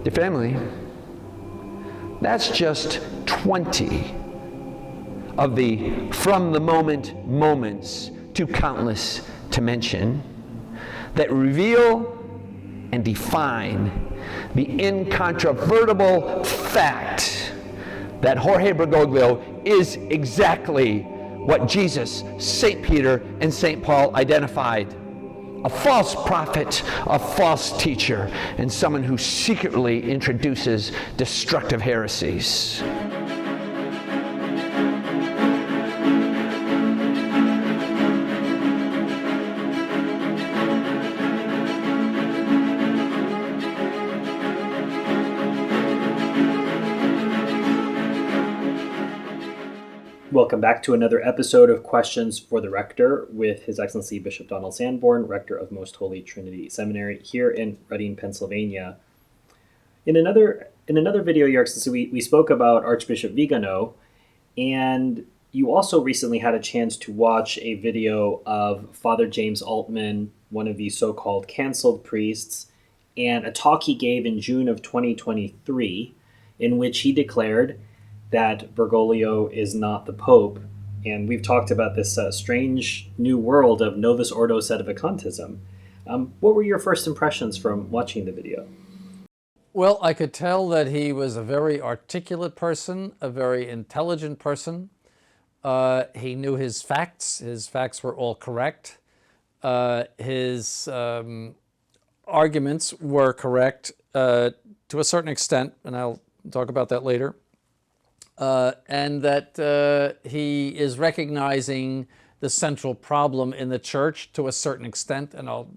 Dear family, that's just 20 of the from the moment moments, too countless to mention, that reveal and define the incontrovertible fact that Jorge Bergoglio is exactly what Jesus, St. Peter, and St. Paul identified: a false prophet, a false teacher, and someone who secretly introduces destructive heresies. Welcome back to another episode of Questions for the Rector with His Excellency Bishop Donald Sanborn, Rector of Most Holy Trinity Seminary here in Reading, Pennsylvania. In another video, Your Excellency, we spoke about Archbishop Vigano, and you also recently had a chance to watch a video of Father James Altman, one of the so-called canceled priests, and a talk he gave in June of 2023, in which he declared that Bergoglio is not the Pope. And we've talked about this strange new world of Novus Ordo Sedevacantism. What were your first impressions from watching the video? Well, I could tell that he was a very articulate person, a very intelligent person. He knew his facts. His facts were all correct. His arguments were correct to a certain extent, and I'll talk about that later. And that he is recognizing the central problem in the church to a certain extent, and I'll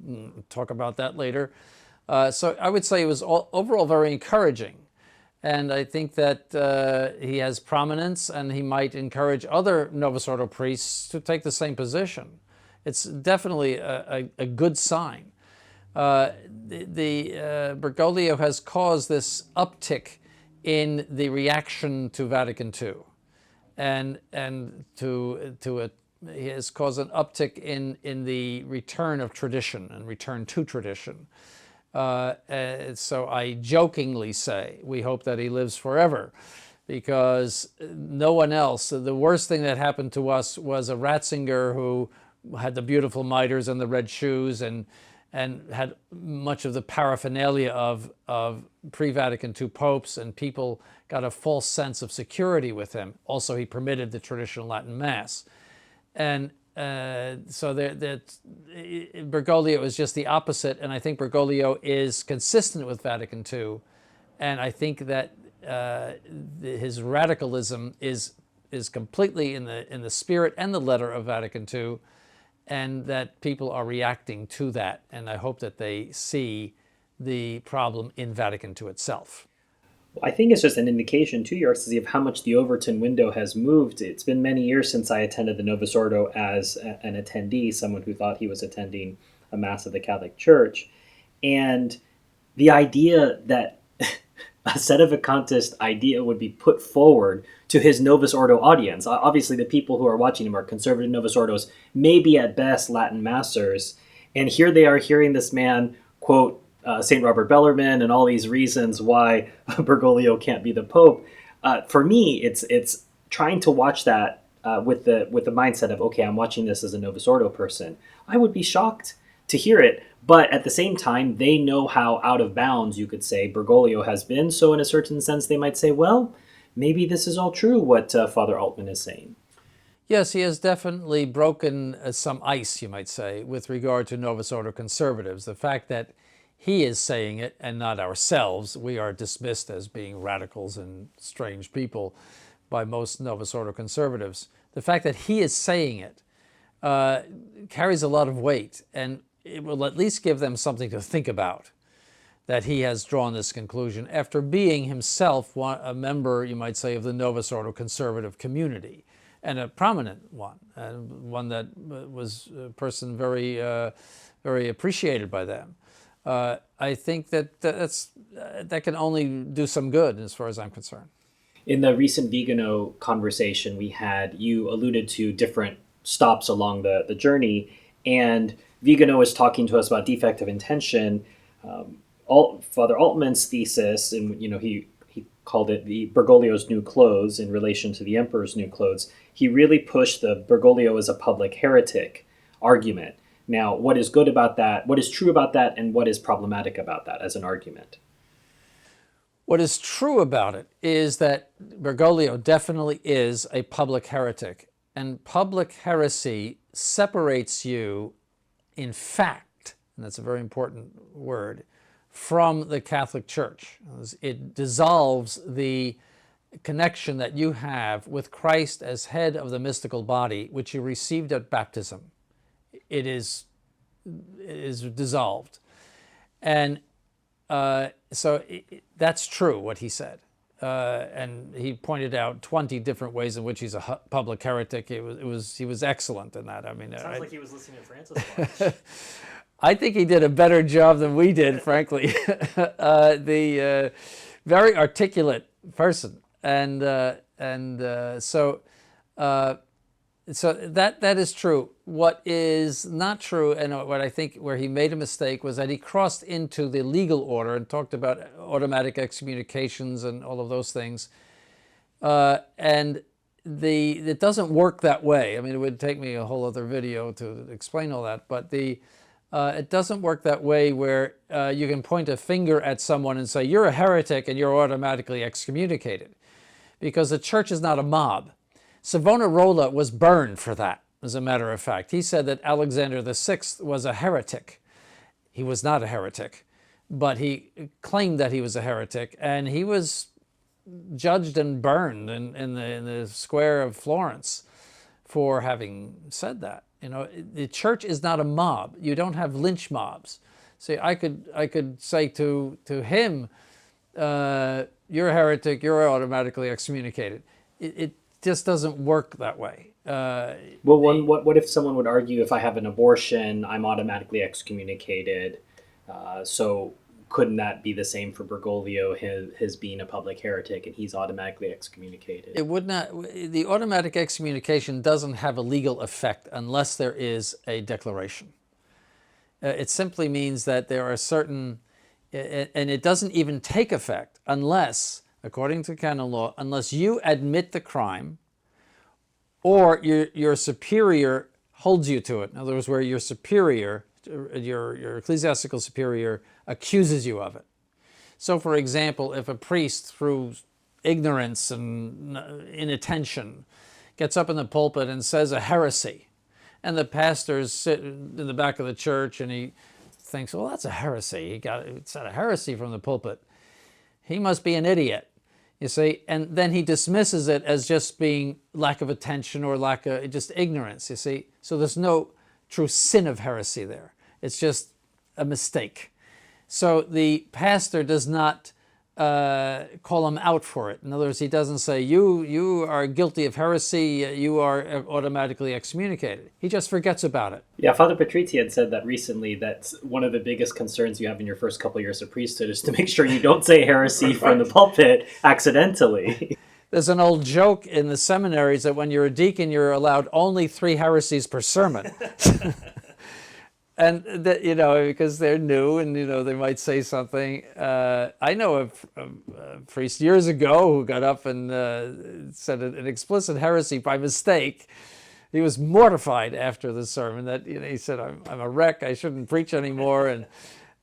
talk about that later. So I would say it was overall very encouraging. And I think that he has prominence, and he might encourage other Novus Ordo priests to take the same position. It's definitely a good sign. Bergoglio has caused this uptick in the reaction to Vatican II, and he has caused an uptick in the return of tradition and return to tradition. So I jokingly say we hope that he lives forever, because no one else. The worst thing that happened to us was a Ratzinger who had the beautiful mitres and the red shoes and had much of the paraphernalia of pre-Vatican II popes, and people got a false sense of security with him. Also, he permitted the traditional Latin Mass. And so Bergoglio is just the opposite, and I think Bergoglio is consistent with Vatican II, and I think that his radicalism is completely in the spirit and the letter of Vatican II, and that people are reacting to that, and I hope that they see the problem in Vatican II itself. I think it's just an indication to Your Excellency of how much the Overton window has moved. It's been many years since I attended the Novus Ordo as an attendee, someone who thought he was attending a Mass of the Catholic Church. And the idea that a sedevacantist idea would be put forward to his Novus Ordo audience. Obviously, the people who are watching him are conservative Novus Ordos, maybe at best Latin Massers. And here they are hearing this man quote St. Robert Bellarmine and all these reasons why Bergoglio can't be the Pope. For me, it's trying to watch that with the mindset of, okay, I'm watching this as a Novus Ordo person. I would be shocked to hear it, but at the same time, they know how out of bounds, you could say, Bergoglio has been. So in a certain sense, they might say, well, maybe this is all true, what Father Altman is saying. Yes, he has definitely broken some ice, you might say, with regard to Novus Ordo conservatives. The fact that he is saying it and not ourselves, we are dismissed as being radicals and strange people by most Novus Ordo conservatives. The fact that he is saying it carries a lot of weight, and it will at least give them something to think about, that he has drawn this conclusion after being himself a member, you might say, of the Novus Ordo conservative community, and a prominent one, and one that was a person very appreciated by them. I think that can only do some good as far as I'm concerned. In the recent Vigano conversation we had, you alluded to different stops along the journey, and Vigano is talking to us about defect of intention. Father Altman's thesis, and he called it the Bergoglio's new clothes in relation to the emperor's new clothes. He really pushed the Bergoglio as a public heretic argument. Now, what is good about that? What is true about that, and what is problematic about that as an argument? What is true about it is that Bergoglio definitely is a public heretic, and public heresy separates you, in fact, and that's a very important word, from the Catholic Church. It dissolves the connection that you have with Christ as head of the mystical body, which you received at baptism. It is dissolved. And that's true, what he said. And he pointed out 20 different ways in which he's a public heretic. He was excellent in that. I mean, Sounds like he was listening to Francis. I think he did a better job than we did, frankly. The very articulate person, and so that is true. What is not true, and what I think where he made a mistake, was that he crossed into the legal order and talked about automatic excommunications and all of those things, and it doesn't work that way. I mean, it would take me a whole other video to explain all that, but it doesn't work that way where you can point a finger at someone and say, you're a heretic, and you're automatically excommunicated, because the church is not a mob. Savonarola was burned for that, as a matter of fact. He said that Alexander VI was a heretic. He was not a heretic, but he claimed that he was a heretic, and he was judged and burned in the square of Florence for having said that. The church is not a mob. You don't have lynch mobs. See, I could say to him, you're a heretic, you're automatically excommunicated. It just doesn't work that way. What if someone would argue, if I have an abortion, I'm automatically excommunicated? So couldn't that be the same for Bergoglio, his being a public heretic, and he's automatically excommunicated? It would not. The automatic excommunication doesn't have a legal effect unless there is a declaration. It simply means that there are certain, and it doesn't even take effect unless, according to canon law, unless you admit the crime or your superior holds you to it. In other words, where your superior, your ecclesiastical superior, accuses you of it. So, for example, if a priest, through ignorance and inattention, gets up in the pulpit and says a heresy, and the pastor's sitting in the back of the church and he thinks, well, that's a heresy. He said a heresy from the pulpit. He must be an idiot, you see, and then he dismisses it as just being lack of attention or lack of just ignorance, you see. So there's no true sin of heresy there. It's just a mistake. So the pastor does not call him out for it. In other words, he doesn't say, you are guilty of heresy, you are automatically excommunicated. He just forgets about it. Yeah, Father Patrizzi had said that recently, that one of the biggest concerns you have in your first couple of years of priesthood is to make sure you don't say heresy from the pulpit accidentally. There's an old joke in the seminaries that when you're a deacon, you're allowed only 3 heresies per sermon. And that, because they're new and, they might say something. I know a priest years ago who got up and said an explicit heresy by mistake. He was mortified after the sermon that, he said, I'm a wreck, I shouldn't preach anymore.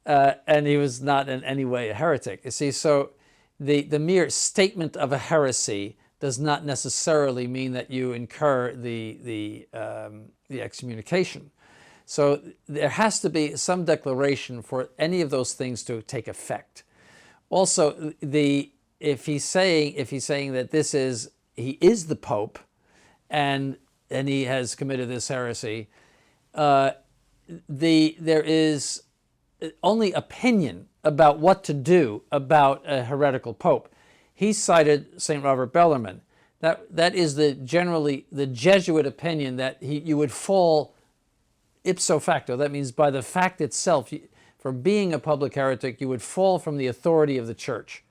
And he was not in any way a heretic. You see, so the mere statement of a heresy does not necessarily mean that you incur the excommunication. So there has to be some declaration for any of those things to take effect. Also, if he's saying that he is the Pope, and he has committed this heresy, there is only opinion about what to do about a heretical Pope. He cited St. Robert Bellarmine. That is generally the Jesuit opinion that you would fall ipso facto. That means by the fact itself, for being a public heretic, you would fall from the authority of the church.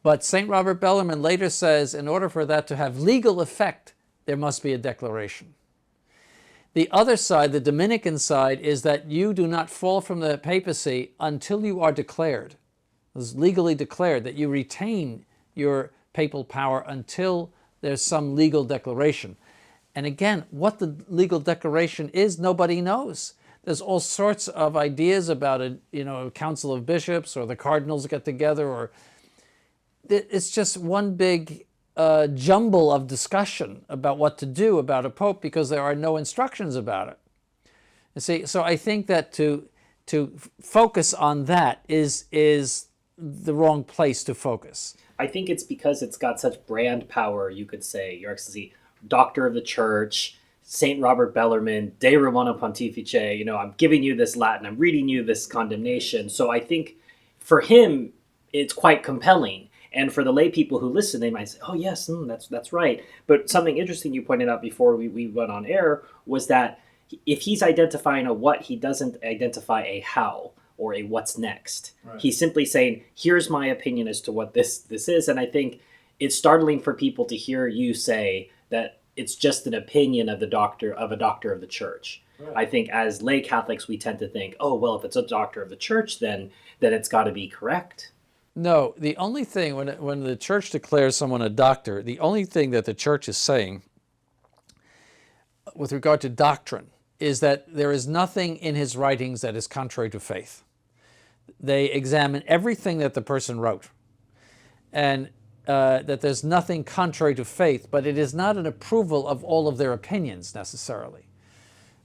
But St. Robert Bellarmine later says, in order for that to have legal effect, there must be a declaration. The other side, the Dominican side, is that you do not fall from the papacy until you are declared. It's legally declared that you retain your papal power until there's some legal declaration. And again, what the legal declaration is, nobody knows. There's all sorts of ideas about a council of bishops, or the cardinals get together, or it's just one big jumble of discussion about what to do about a pope, because there are no instructions about it. You see, so I think that to focus on that is the wrong place to focus. I think it's because it's got such brand power, you could say, Your Excellency, Doctor of the Church, Saint Robert Bellarmine, De Romano Pontifice, I'm giving you this Latin, I'm reading you this condemnation. So I think for him, it's quite compelling. And for the lay people who listen, they might say, oh, yes, that's right. But something interesting you pointed out before we went on air was that if he's identifying a what, he doesn't identify a how or a what's next. Right. He's simply saying, here's my opinion as to what this is. And I think it's startling for people to hear you say that it's just an opinion of a doctor of the church. Right. I think as lay Catholics, we tend to think, oh, well, if it's a doctor of the church, then it's got to be correct. No, the only thing, when the church declares someone a doctor, the only thing that the church is saying with regard to doctrine is that there is nothing in his writings that is contrary to faith. They examine everything that the person wrote, and that there's nothing contrary to faith, but it is not an approval of all of their opinions necessarily.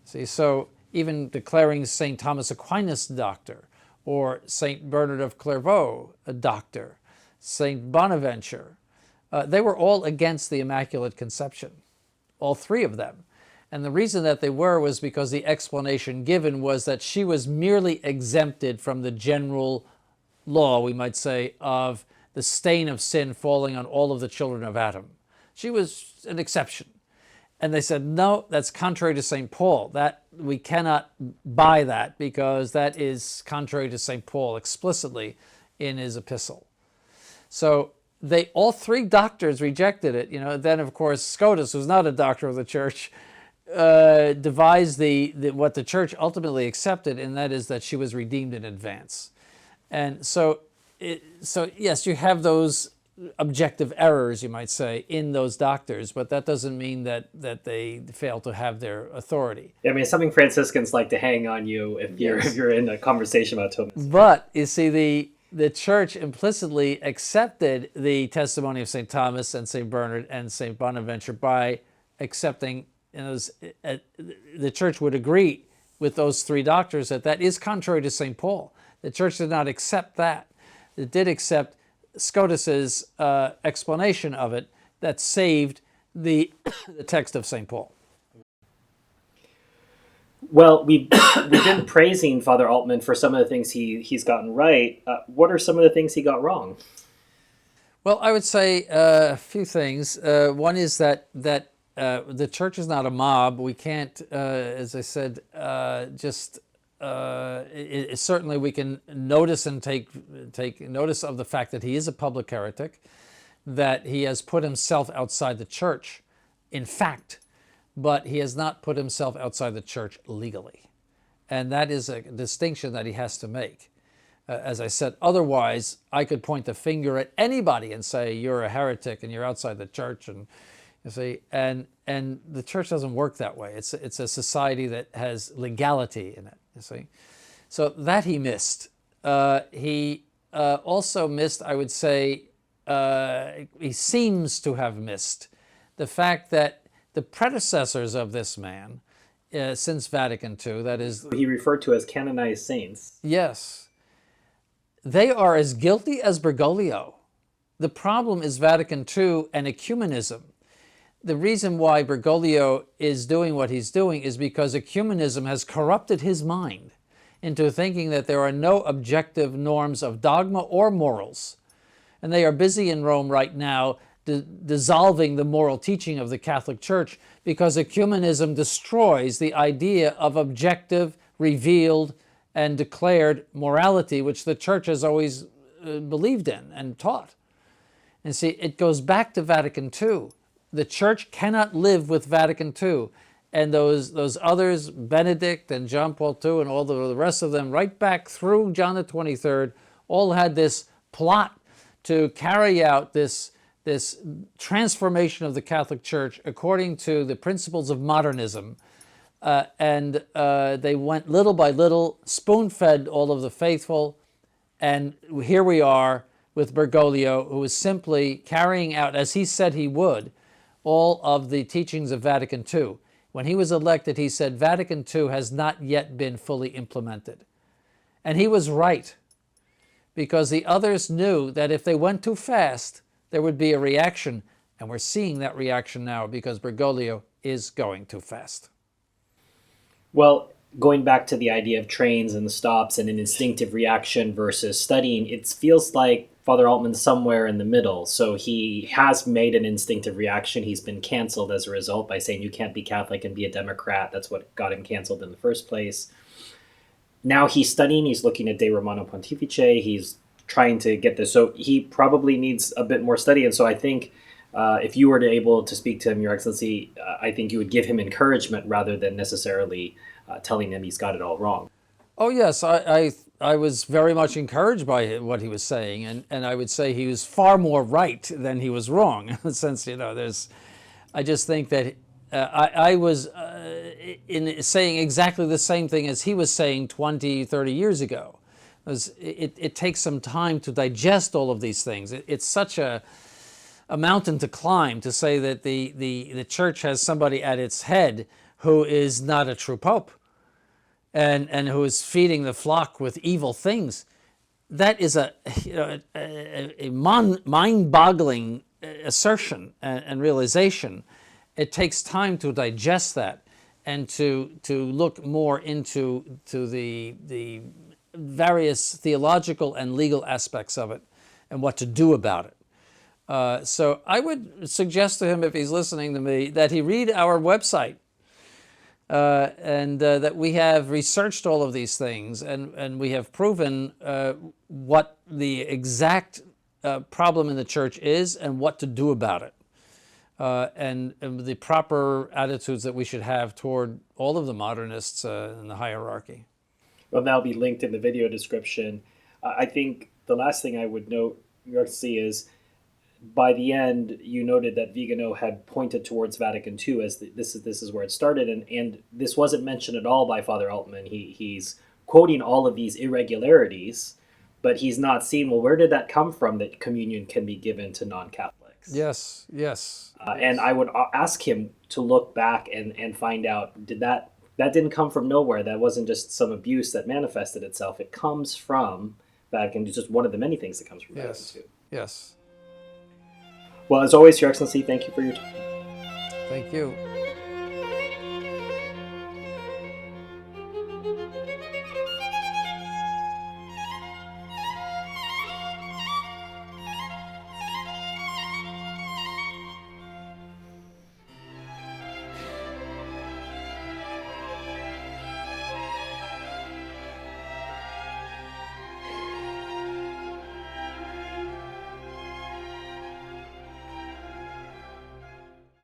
See, so even declaring St. Thomas Aquinas doctor, or St. Bernard of Clairvaux a doctor, St. Bonaventure, they were all against the Immaculate Conception, all three of them. And the reason that they were was because the explanation given was that she was merely exempted from the general law, we might say, of the stain of sin falling on all of the children of Adam. She was an exception. And they said, no, that's contrary to St. Paul. That we cannot buy that, because that is contrary to St. Paul explicitly in his epistle. So all three doctors rejected it. Then, of course, Scotus, who's not a doctor of the church, devised what the church ultimately accepted, and that is that she was redeemed in advance. And so yes, you have those objective errors, you might say, in those doctors, but that doesn't mean that they fail to have their authority. I mean, it's something Franciscans like to hang on you if you're in a conversation about Thomas. But you see, the church implicitly accepted the testimony of St. Thomas and St. Bernard and St. Bonaventure by accepting, the church would agree with those three doctors that is contrary to St. Paul. The church did not accept that. It did accept Scotus's explanation of it that saved the text of St. Paul. Well, we've been praising Father Altman for some of the things he's gotten right. What are some of the things he got wrong? Well, I would say a few things. One is that the church is not a mob. We can't, as I said, certainly we can notice and take notice of the fact that he is a public heretic, that he has put himself outside the church, in fact, but he has not put himself outside the church legally. And that is a distinction that he has to make. As I said, otherwise, I could point the finger at anybody and say, you're a heretic and you're outside the church, and you see, and the church doesn't work that way. It's a society that has legality in it, you see. So that he missed. He also missed, I would say, he seems to have missed the fact that the predecessors of this man, since Vatican II, that is... He referred to as canonized saints. Yes. They are as guilty as Bergoglio. The problem is Vatican II and ecumenism. The reason why Bergoglio is doing what he's doing is because ecumenism has corrupted his mind into thinking that there are no objective norms of dogma or morals. And they are busy in Rome right now dissolving the moral teaching of the Catholic Church, because ecumenism destroys the idea of objective, revealed, and declared morality, which the Church has always believed in and taught. And see, it goes back to Vatican II. The Church cannot live with Vatican II and those others, Benedict and John Paul II and all the rest of them, right back through John the 23rd, all had this plot to carry out this transformation of the Catholic Church according to the principles of modernism. And they went little by little, spoon-fed all of the faithful, and here we are with Bergoglio, who is simply carrying out, as he said he would, all of the teachings of Vatican II. When he was elected, he said Vatican II has not yet been fully implemented. And he was right, because the others knew that if they went too fast, there would be a reaction. And we're seeing that reaction now because Bergoglio is going too fast. Well, going back to the idea of trains and the stops and an instinctive reaction versus studying, it feels like Father Altman's somewhere in the middle. So he has made an instinctive reaction. He's been canceled as a result by saying you can't be Catholic and be a Democrat. That's what got him canceled in the first place. Now he's studying, he's looking at De Romano Pontifice, he's trying to get this. So he probably needs a bit more study. And so I think if you were able to speak to him, Your Excellency, I think you would give him encouragement rather than necessarily telling him he's got it all wrong. Oh, yes, I was very much encouraged by what he was saying, and I would say he was far more right than he was wrong. In the sense, I just think that I was in saying exactly the same thing as he was saying 20, 30 years ago. It takes some time to digest all of these things. It's such a mountain to climb to say that the church has somebody at its head who is not a true pope and who is feeding the flock with evil things. That is a mind-boggling assertion and realization. It takes time to digest that and to look more into the various theological and legal aspects of it and what to do about it. So I would suggest to him, if he's listening to me, that he read our website and that we have researched all of these things and we have proven what the exact problem in the church is and what to do about it. And the proper attitudes that we should have toward all of the modernists in the hierarchy. Well, that'll be linked in the video description. I think the last thing I would note, Your Excellency, is by the end, you noted that Vigano had pointed towards Vatican II as this is where it started, and this wasn't mentioned at all by Father Altman. He's quoting all of these irregularities, but he's not seeing, well, where did that come from that communion can be given to non-Catholics? Yes. And I would ask him to look back and find out, that didn't come from nowhere. That wasn't just some abuse that manifested itself. It comes from Vatican. It's just one of the many things that comes from Vatican II. Yes. Well, as always, Your Excellency, thank you for your time. Thank you.